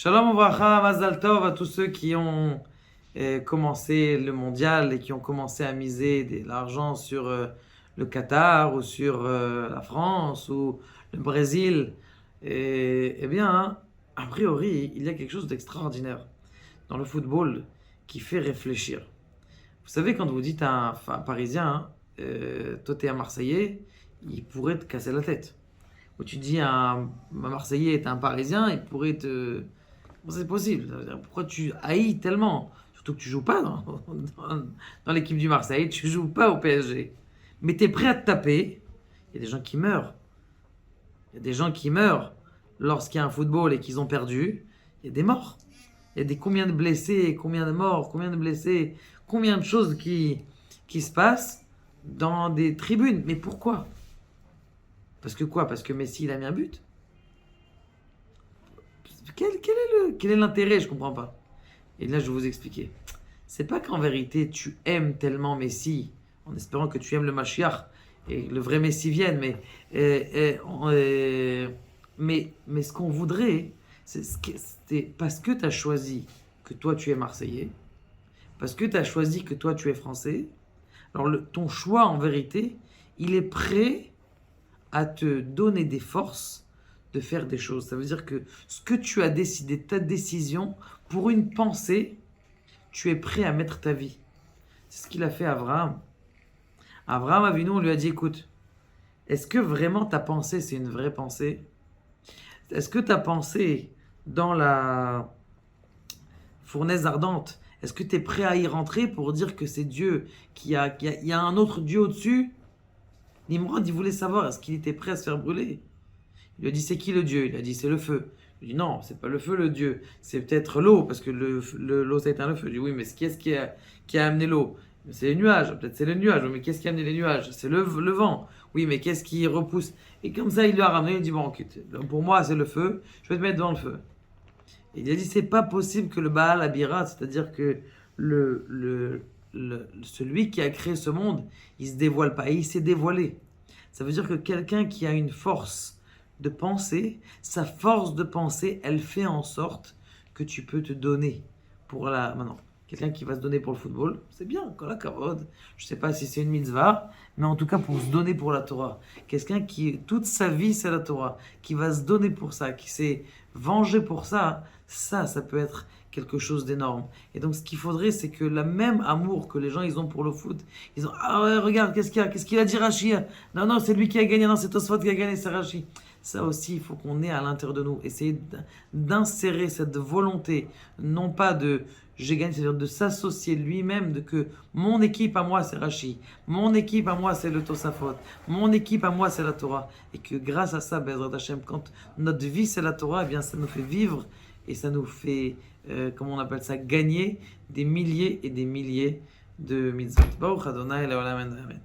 Shalom Ouvracha, Mazal Tov à tous ceux qui ont commencé le mondial et qui ont commencé à miser de l'argent sur le Qatar ou sur la France ou le Brésil. Eh bien, a priori, il y a quelque chose d'extraordinaire dans le football qui fait réfléchir. Vous savez, quand vous dites à un Parisien, toi t'es un Marseillais, il pourrait te casser la tête. Ou tu dis à un Marseillais, t'es un Parisien, il pourrait te... Comment c'est possible? Ça veut dire, pourquoi tu haïs tellement? Surtout que tu joues pas dans l'équipe du Marseille, tu joues pas au PSG. Mais tu es prêt à te taper. Il y a des gens qui meurent. Il y a des gens qui meurent lorsqu'il y a un football et qu'ils ont perdu. Il y a des morts. Il y a combien de blessés, combien de morts, combien de blessés, combien de choses qui se passent dans des tribunes. Mais pourquoi? Parce que quoi? Parce que Messi, il a mis un but? Quel est l'intérêt? Je comprends pas. Et là, je vais vous expliquer. C'est pas qu'en vérité, tu aimes tellement Messi, en espérant que tu aimes le Mashiach et le vrai Messi vienne, mais ce qu'on voudrait, c'est parce que tu as choisi que toi, tu es Marseillais, parce que tu as choisi que toi, tu es Français, alors ton choix, en vérité, il est prêt à te donner des forces de faire des choses. Ça veut dire que ce que tu as décidé, ta décision, pour une pensée, tu es prêt à mettre ta vie. C'est ce qu'il a fait à Abraham. Abraham Avinu, on lui a dit, écoute, est-ce que vraiment ta pensée, c'est une vraie pensée? Est-ce que ta pensée dans la fournaise ardente, est-ce que tu es prêt à y rentrer pour dire que c'est Dieu, qu'il y a un autre Dieu au-dessus? Nimrod, il voulait savoir, est-ce qu'il était prêt à se faire brûler? Il lui a dit, c'est qui le Dieu? Il a dit, c'est le feu. Il lui a dit, non, c'est pas le feu le Dieu, c'est peut-être l'eau, parce que l'eau ça éteint le feu. Il dit, oui, mais qu'est-ce qui a amené l'eau? C'est les nuages, peut-être c'est le nuage, mais qu'est-ce qui a amené les nuages? C'est le vent. Oui, mais qu'est-ce qui repousse? Et comme ça, il lui a ramené, il dit, bon, écoute, pour moi, c'est le feu, je vais te mettre devant le feu. Et il a dit, c'est pas possible que le Baal Abira, c'est-à-dire que celui qui a créé ce monde, il se dévoile pas, et il s'est dévoilé. Ça veut dire que quelqu'un qui a une force de penser, sa force de penser, elle fait en sorte que tu peux te donner pour la... Maintenant, quelqu'un qui va se donner pour le football, c'est bien, la kavod. Je sais pas si c'est une mitzvah, mais en tout cas pour se donner pour la Torah. Quelqu'un qui, toute sa vie, c'est la Torah, qui va se donner pour ça, qui s'est vengé pour ça, ça peut être quelque chose d'énorme. Et donc ce qu'il faudrait, c'est que le même amour que les gens ils ont pour le foot, ils ont, ah ouais, regarde, qu'est-ce qu'il a dit Rachi? Non, c'est lui qui a gagné, non, c'est Tosfot qui a gagné, c'est Rachi. Ça aussi, il faut qu'on ait à l'intérieur de nous. Essayer d'insérer cette volonté, non pas de j'ai gagné, c'est-à-dire de s'associer lui-même, de que mon équipe à moi c'est Rachi, mon équipe à moi c'est le Tosafot, mon équipe à moi c'est la Torah. Et que grâce à ça, Bezrat Hashem, quand notre vie c'est la Torah, eh bien ça nous fait vivre et ça nous fait, comment on appelle ça, gagner des milliers et des milliers de mitzvot. Baruch Adonai Leolam Amen.